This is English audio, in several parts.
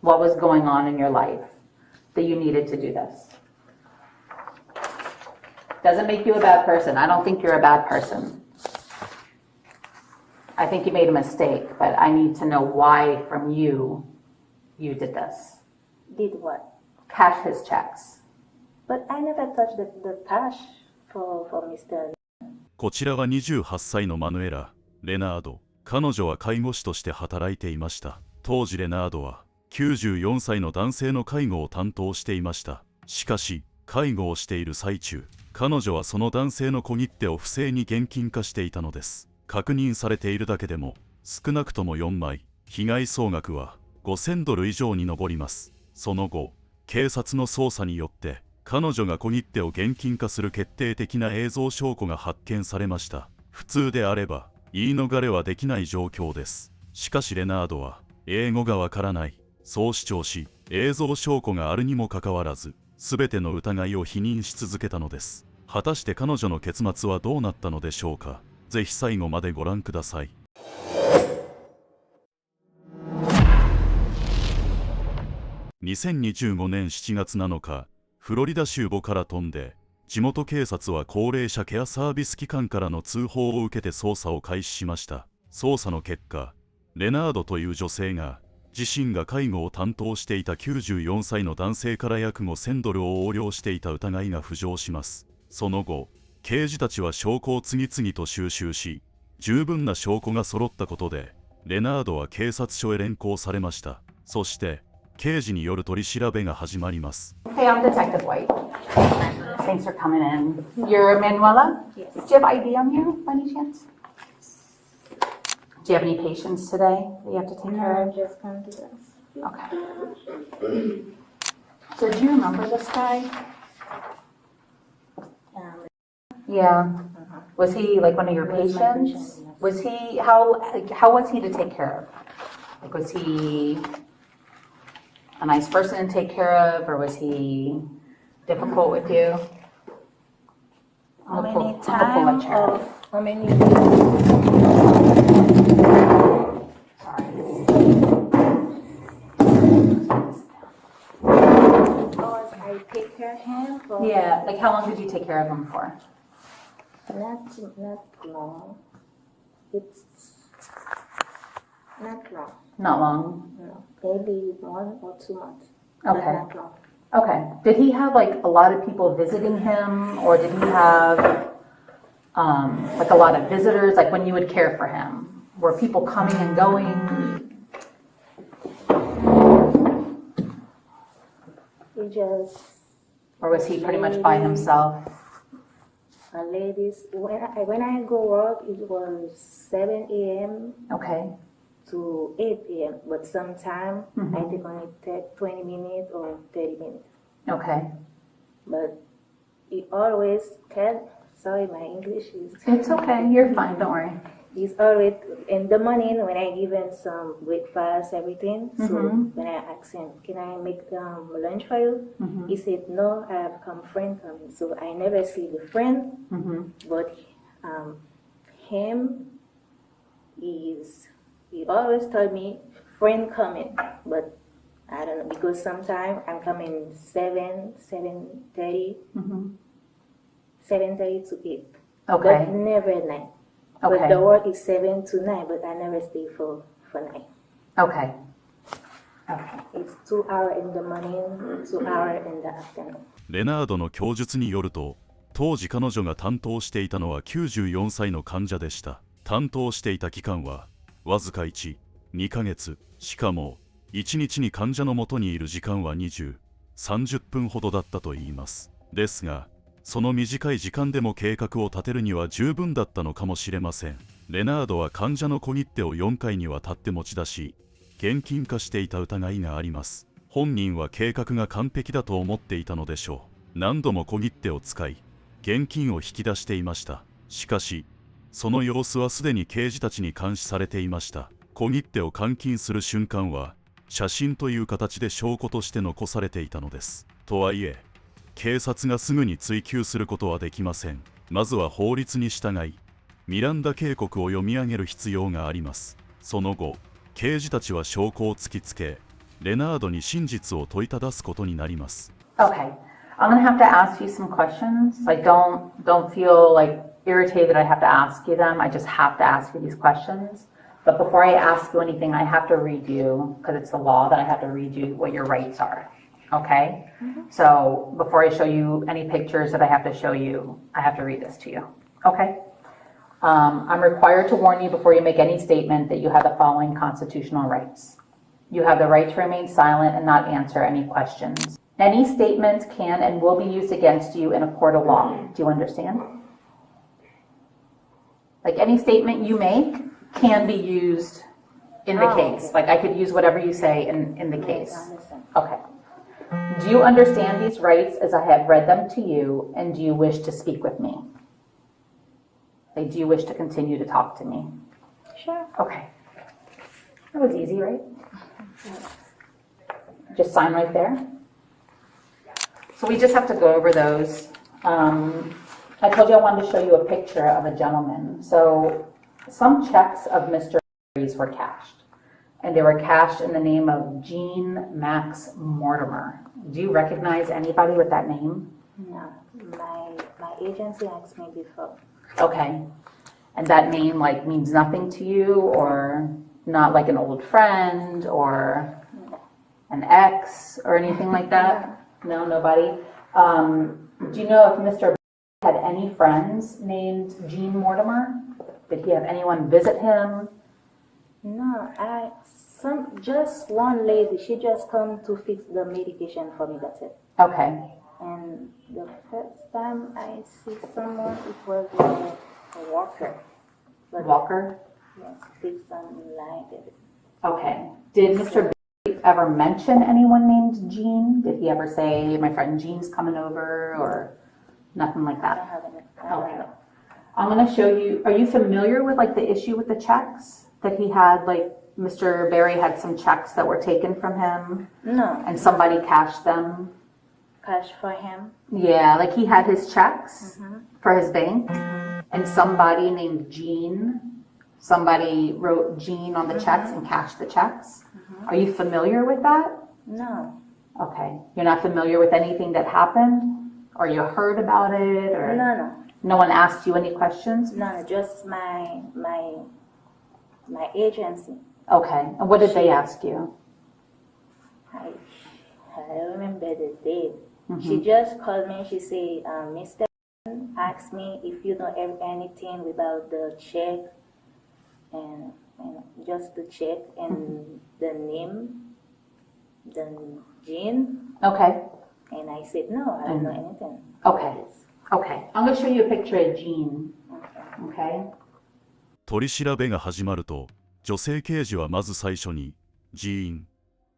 what was going on in your life that you needed to do this. Doesn't make you a bad person. I don't think you're a bad person. I think you made a mistake, but I need to know why from you did this. Did what? Cash his checks. But I never touched the cash for Mr. こちらは28歳のマヌエラ・レナード。彼女は介護士として働いていました。当時レナードは94歳の男性の介護を担当していました。しかし、介護をしている最中、彼女はその男性の小切手を不正に現金化していたのです。確認されているだけでも少なくとも4枚、被害総額は5000ドル以上に上ります。その後、警察の捜査によって彼女が小切手を現金化する決定的な映像証拠が発見されました。普通であれば言い逃れはできない状況です。しかしレナードは英語がわからない、そう主張し、映像証拠があるにもかかわらず全ての疑いを否認し続けたのです。果たして彼女の結末はどうなったのでしょうか。ぜひ最後までご覧ください。2025年7月7日、フロリダ州ボカラトンで地元警察は高齢者ケアサービス機関からの通報を受けて捜査を開始しました。捜査の結果、レナードという女性が自身が介護を担当していた94歳の男性から約5000ドルを横領していた疑いが浮上します。その後、刑事たちは証拠を次々と収集し、十分な証拠が揃ったことでレナードは警察署へ連行されました。そして刑事による取り調べが始まります。Hey, I'm Detective White. Thanks for coming in. You're Manuela? Yes. Do you have ID on you by any chance? Do you have any patients today that you have to take care of? Just come to us. Okay. So do you remember this guy? Yeah. Was he like one of your patients? Was he how was he to take care of? Like was he a nice person to take care of, or was he difficult with you? How many I'll pull a times chair. or how many Sorry. hours I take care of him for? Yeah, like how long did you take care of him for? Not long. It's not long. Not long. No, maybe 1 or 2 months. Okay. Not long. Okay. Did he have like a lot of people visiting him, or did he have like a lot of visitors? Like when you would care for him, were people coming and going? He just Or was he pretty much by himself? ladies. When I go work, it was 7 a.m. Okay. to 8 p.m. But sometimes I take only 20 minutes or 30 minutes. Okay. But he always tell. Sorry, my English is. It's okay. You're fine. Don't worry. He's always in the morning when I give him some breakfast, everything. So when I ask him, can I make lunch for you? He said, no, I have come friend coming. So I never see the friend, but him he always told me friend coming, but I don't know because sometimes I'm coming 7:30, 7:30 to 8. Okay. But never 9. Okay. But the work is 7 to 9, but I never stay for 9. Okay. Okay. It's 2 hours in the morning, 2 hours in the afternoon. レナードの供述によると、当時彼女が担当していたのは94歳の患者でした。担当していた期間はわずか1、2ヶ月。しかも1日に患者のもとにいる時間は20、30分ほどだったといいます。ですが、その短い時間でも計画を立てるには十分だったのかもしれません。レナードは患者の小切手を4回にわたって持ち出し、現金化していた疑いがあります。本人は計画が完璧だと思っていたのでしょう。何度も小切手を使い、現金を引き出していました。しかし、その様子はすでに刑事たちに監視されていました。小切手を換金する瞬間は、写真という形で証拠として残されていたのです。とはいえ、警察がすぐに追及することはできません。まずは法律に従い、ミランダ警告を読み上げる必要があります。その後、刑事たちは証拠を突きつけ、レナードに真実を問いただすことになります。Okay, I'm gonna have to ask you some questions. Like, don't feel like irritated that I have to ask you them. I just have to ask you these questions. But before I ask you anything, I have to read you, because it's the law that I have to read you what your rights are. Okay? So before I show you any pictures that I have to show you, I have to read this to you. Okay? I'm required to warn you before you make any statement that you have the following constitutional rights. You have the right to remain silent and not answer any questions. Any statement can and will be used against you in a court of law. Do you understand? Like, any statement you make can be used in the case. Like, I could use whatever you say in the case. Okay. Do you understand these rights as I have read them to you, and do you wish to speak with me? Like, do you wish to continue to talk to me? Sure. Okay. That was easy, right? Just sign right there. So we just have to go over those. I told you I wanted to show you a picture of a gentleman. So some checks of Mr. were cashed, and they were cashed in the name of Gene Max Mortimer. Do you recognize anybody with that name? No, my agency asked me before. Okay. And that name, like, means nothing to you, or not like an old friend or an ex or anything like that? No, nobody. Do you know if Mr. had any friends named Gene Mortimer? Did he have anyone visit him? No, just one lady. She just come to fix the medication for me. That's it. Okay. And the first time I see someone, it was a walker. But Walker? yes, fix some light. Okay. Did Mr. ever mention anyone named Gene? Did he ever say, my friend Gene's coming over, or nothing like I don't that? have any. Okay. I'm going to show you, are you familiar with, like, the issue with the checks? That he had, like, Mr. Barry had some checks that were taken from him, No, and somebody cashed them? cash for him. Yeah, like he had his checks for his bank, and somebody named Gene, somebody wrote Gene on the checks and cashed the checks. Are you familiar with that? No, Okay. You're not familiar with anything that happened? Or you heard about it? Or no one asked you any questions? no, just my agency. Okay. And what did they ask you? I remember the date. She just called me. She said, Mr. asked me if you know anything about the check, and just the check and the name, the Gene. Okay. And I said, no, I don't know anything. Okay. Okay. I'm going to show you a picture of Gene. Okay. 取り調べが始まると、女性刑事はまず最初に、ジーン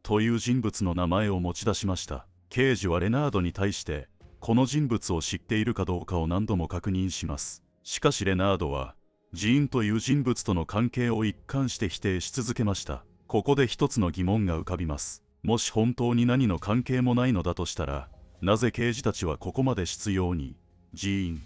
という人物の名前を持ち出しました。刑事はレナードに対して、この人物を知っているかどうかを何度も確認します。しかしレナードは、ジーンという人物との関係を一貫して否定し続けました。ここで一つの疑問が浮かびます。もし本当に何の関係もないのだとしたら、なぜ刑事たちはここまで執拗に、ジーン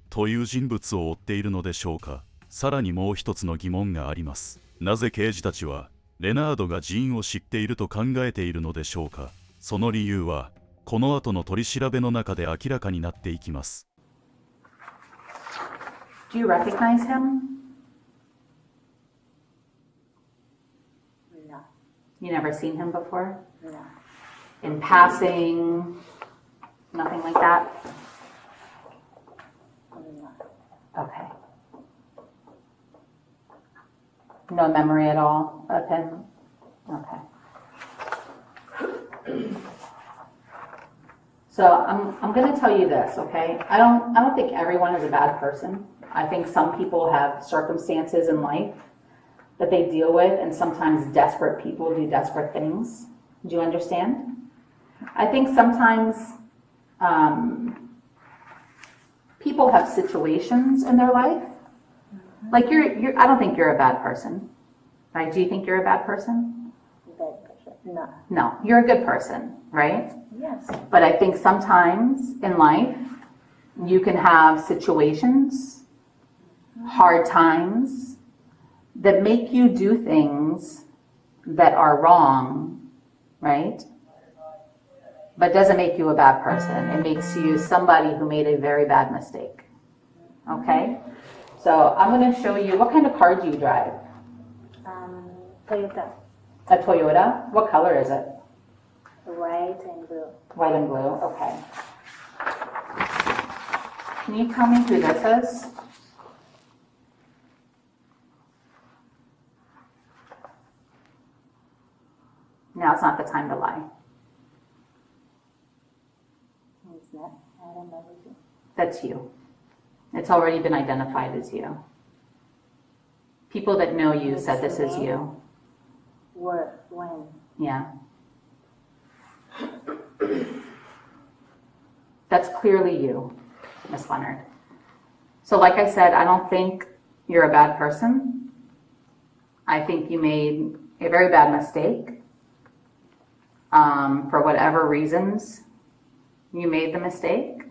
という人物を追っているのでしょうか。さらにもう一つの疑問があります。なぜ刑事たちは、レナードがジーンを知っていると考えているのでしょうか。その理由は、この後の取り調べの中で明らかになっていきます。Do you recognize him? No, You never seen him before? no, In passing? Nothing like that? no. Okay. No memory at all of him? Okay. So I'm going to tell you this, okay? I don't think everyone is a bad person. I think some people have circumstances in life that they deal with, and sometimes desperate people do desperate things. Do you understand? I think sometimes people have situations in their life. Like I don't think you're a bad person. Right? Do you think you're a bad person? Bad person. No. No, you're a good person, right? Yes. But I think sometimes in life, you can have situations, hard times, that make you do things that are wrong right? But doesn't make you a bad person. It makes you somebody who made a very bad mistake. Okay? So I'm going to show you, what kind of car do you drive? Toyota, A Toyota? What color is it? white and blue. White and blue, okay. Can you tell me who this is? Now it's not the time to lie. It's not. I don't know who it is. That's you. It's already been identified as you. People that know you said this is you. Where? When? Yeah. That's clearly you, Miss Leonard. So like I said, I don't think you're a bad person. I think you made a very bad mistake. For whatever reasons, you made the mistake.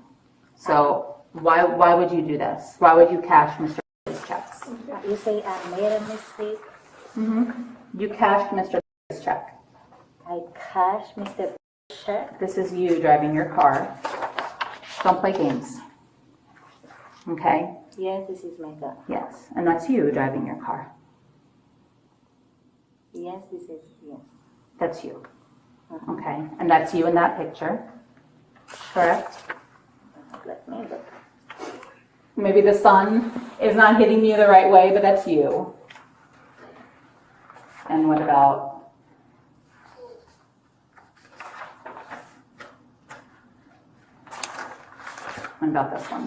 So why would you do this? Why would you cash Mr. checks? You say I made a mistake. You cashed Mr. check. I cashed Mr. check. This is you driving your car. Don't play games. Okay? Yes, this is my car. Yes. And that's you driving your car. Yes, this is yes. That's you. Okay? And that's you in that picture. Correct? Let me look. Maybe the sun is not hitting you the right way, but that's you. And what about this one?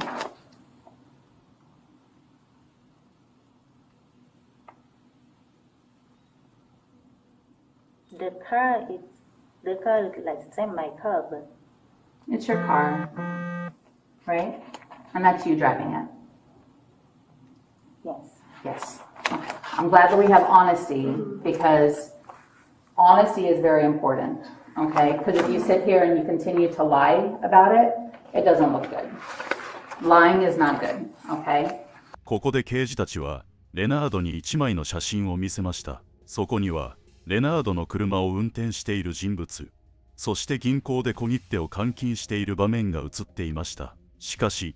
The car is like same my car, but It's your car, right? And that's you driving it. yes. Yes. Okay. I'm glad that we have honesty because honesty is very important. Okay? Because if you sit here and you continue to lie about it, it doesn't look good. Lying is not good. Okay? ここで刑事たちはレナードに1枚の写真を見せました。そこにはレナードの車を運転している人物、そして銀行で小切手を換金している場面が映っていました。しかし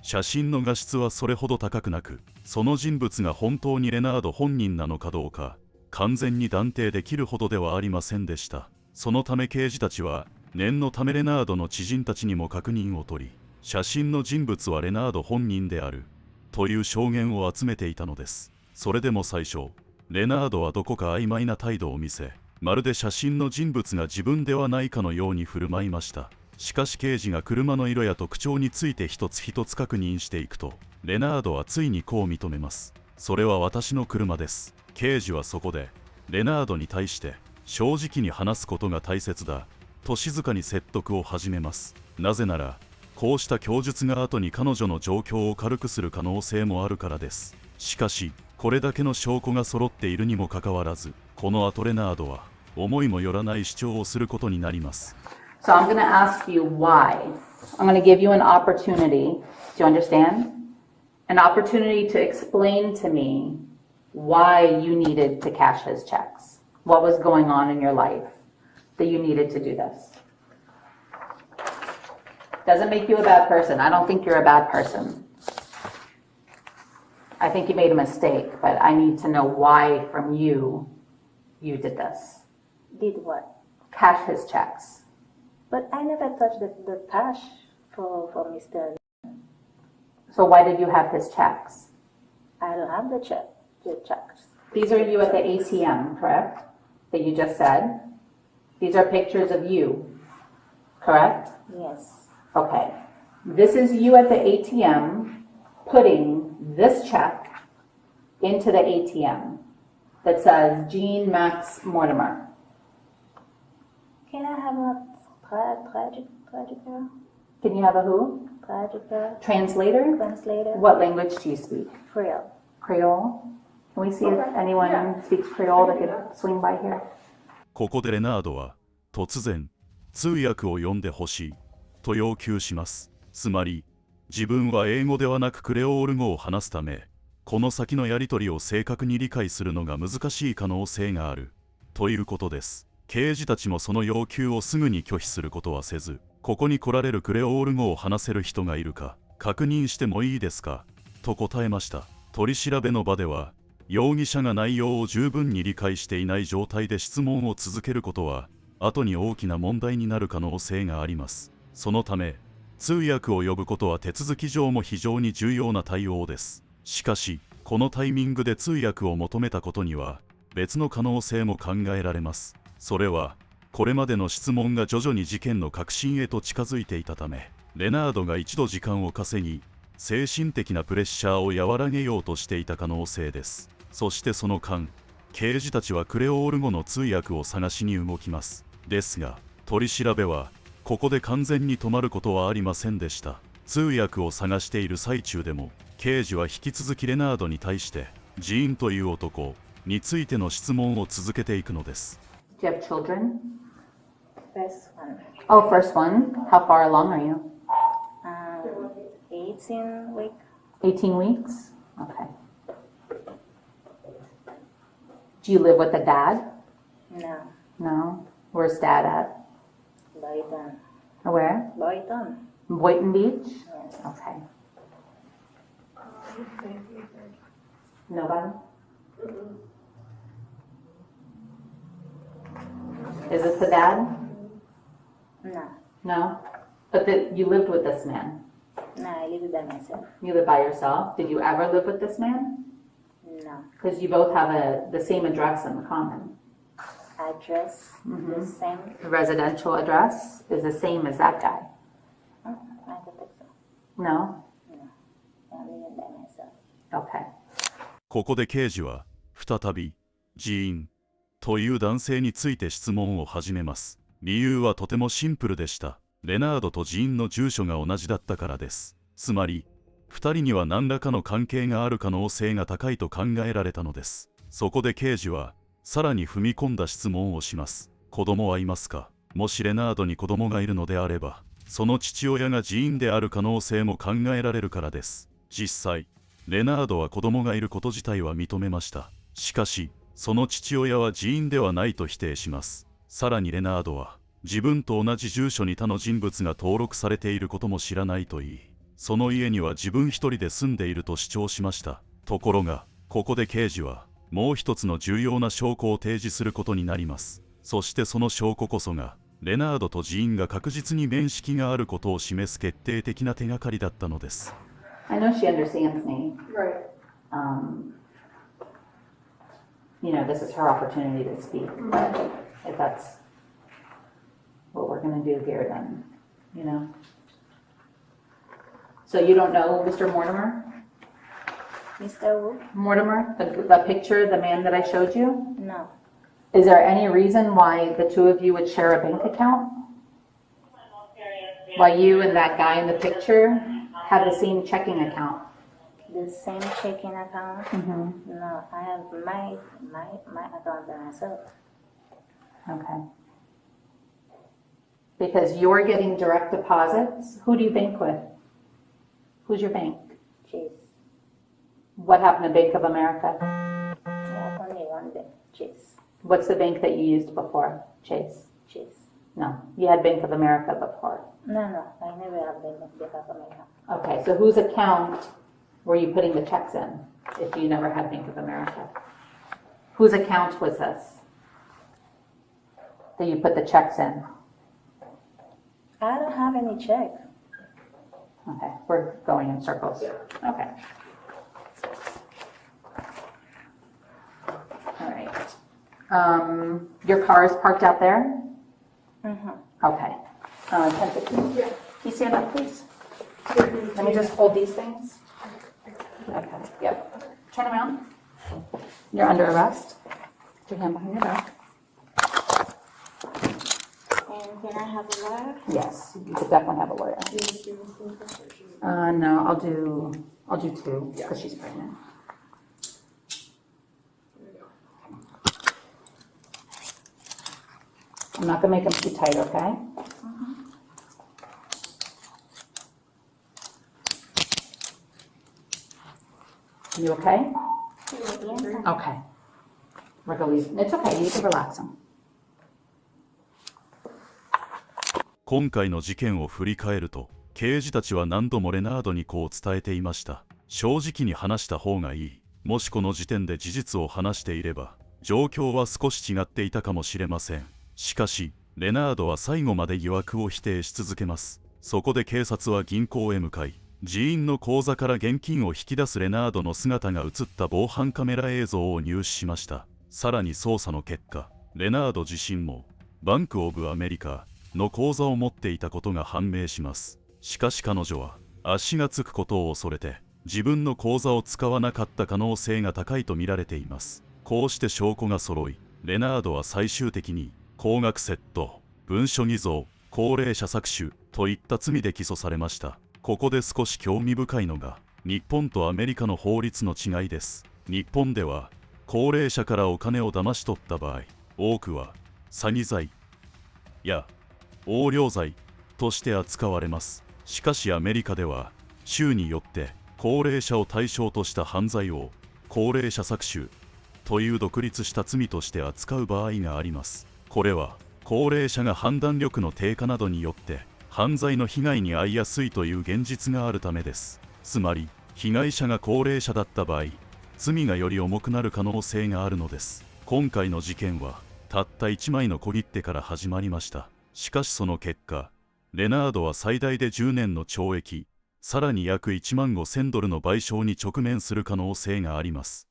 写真の画質はそれほど高くなく、その人物が本当にレナード本人なのかどうか完全に断定できるほどではありませんでした。そのため刑事たちは念のためレナードの知人たちにも確認を取り、写真の人物はレナード本人であるという証言を集めていたのです。それでも最初レナードはどこか曖昧な態度を見せ、まるで写真の人物が自分ではないかのように振る舞いました。しかし刑事が車の色や特徴について一つ一つ確認していくと、レナードはついにこう認めます。それは私の車です。刑事はそこでレナードに対して正直に話すことが大切だと静かに説得を始めます。なぜならこうした供述が後に彼女の状況を軽くする可能性もあるからです。しかしこれだけの証拠が揃っているにもかかわらず、この後レナードは思いもよらない主張をすることになります。So I'm going to ask you why. I'm going to give you an opportunity. Do you understand? An opportunity to explain to me why you needed to cash his checks. What was going on in your life that you needed to do this? Doesn't make you a bad person. I don't think you're a bad person. I think you made a mistake, but I need to know why from you did this. Did what? Cash his checks. But I never touched the cash for Mr. So why did you have his checks? I don't have the checks. These are you at the ATM, correct? That you just said. These are pictures of you, correct? Yes. Okay. This is you at the ATM putting this check into the ATM that says Jean Max Mortimer. Can I have a traductor? Can you have a who? Traductor? Translator? Translator? What language do you speak? Creole. Creole? Can we see if anyone speaks Creole that could swing by here? ここでレナードは突然通訳を呼んでほしいと要求します。つまり自分は英語ではなくクレオール語を話すため、この先のやり取りを正確に理解するのが難しい可能性があるということです。刑事たちもその要求をすぐに拒否することはせず、ここに来られるクレオール語を話せる人がいるか確認してもいいですかと答えました。取り調べの場では、容疑者が内容を十分に理解していない状態で質問を続けることは後に大きな問題になる可能性があります。そのため通訳を呼ぶことは手続き上も非常に重要な対応です。しかしこのタイミングで通訳を求めたことには別の可能性も考えられます。それはこれまでの質問が徐々に事件の核心へと近づいていたため、レナードが一度時間を稼ぎ精神的なプレッシャーを和らげようとしていた可能性です。そしてその間、刑事たちはクレオール語の通訳を探しに動きます。ですが取り調べはここで完全に止まることはありませんでした。通訳を探している最中でも刑事は引き続きレナードに対してジーンという男についての質問を続けていくのです。 Do you have children? First one. Oh, first one. How far along are you? 18 weeks. 18 weeks? Okay. Do you live with the dad? No. No. Where's dad at? Boyton. Where? Boyton. Boynton Beach? Yes. Okay. Nobody? Is this the dad? No. No? But you lived with this man. No, I live by myself. You live by yourself. Did you ever live with this man? No. Because you both have the same address in common. Address the same. The residential address is the same as that guy. I don't think so. No? I'm living by myself. Okay. ここで刑事は再びジーンという男性について質問を始めます。理由はとてもシンプルでした。レナードとジーンの住所が同じだったからです。つまり2人には何らかの関係がある可能性が高いと考えられたのです。そこで刑事はさらに踏み込んだ質問をします。子供はいますか？もしレナードに子供がいるのであれば、その父親がジーンである可能性も考えられるからです。実際レナードは子供がいること自体は認めました。しかしその父親はジーンではないと否定します。さらにレナードは自分と同じ住所に他の人物が登録されていることも知らないと言い、その家には自分一人で住んでいると主張しました。ところがここで刑事はもう一つの重要な証拠を提示することになります。そしてその証拠こそがレナードとジーンが確実に面識があることを示す決定的な手がかりだったのです。I know she understands me. Right. This is her opportunity to speak. But if that's what we're going to do here, then, So you don't know Mr. Mortimer? Mr. Wu? Mortimer, the picture, the man that I showed you? No. Is there any reason why the two of you would share a bank account? Why you and that guy in the picture have the same checking account? The same checking account? Mm-hmm. No, I have my account by myself. Okay. Because you're getting direct deposits. Who do you bank with? Who's your bank? Chase. What happened to Bank of America? I have only one bank. Chase. What's the bank that you used before? Chase? Chase. No, you had Bank of America before. No, I never have Bank of America. Okay, so whose account were you putting the checks in if you never had Bank of America? Whose account was this that you put the checks in? I don't have any check. Okay, we're going in circles. Okay. All right. Your car is parked out there? Mm-hmm. Okay. 10:15. Can you stand up, please? Let me just hold these things. Okay. Yep. Turn around. You're under arrest. Put your hand behind your back. And can I have a lawyer? Yes, you could definitely have a lawyer. No, I'll do two because she's pregnant. I'm not gonna make them too tight, okay? You okay? Yes. Okay. We're gonna leave. It's okay. You can relax them. 今回の事件を振り返ると、刑事たちは何度もレナードにこう伝えていました。正直に話した方がいい。もしこの時点で事実を話していれば、状況は少し違っていたかもしれません。しかし、レナードは最後まで疑惑を否定し続けます。そこで警察は銀行へ向かい、寺院の口座から現金を引き出すレナードの姿が映った防犯カメラ映像を入手しました。さらに捜査の結果、レナード自身もバンク・オブ・アメリカの口座を持っていたことが判明します。しかし彼女は足がつくことを恐れて自分の口座を使わなかった可能性が高いと見られています。こうして証拠が揃い、レナードは最終的に高額窃盗、文書偽造、高齢者搾取といった罪で起訴されました。ここで少し興味深いのが日本とアメリカの法律の違いです。日本では高齢者からお金を騙し取った場合、多くは詐欺罪や横領罪として扱われます。しかしアメリカでは州によって高齢者を対象とした犯罪を高齢者搾取という独立した罪として扱う場合があります。これは高齢者が判断力の低下などによって犯罪の被害に遭いやすいという現実があるためです。つまり被害者が高齢者だった場合、罪がより重くなる可能性があるのです。今回の事件はたった1枚の小切手から始まりました。しかしその結果、レナードは最大で10年の懲役、さらに約1万5000ドルの賠償に直面する可能性があります。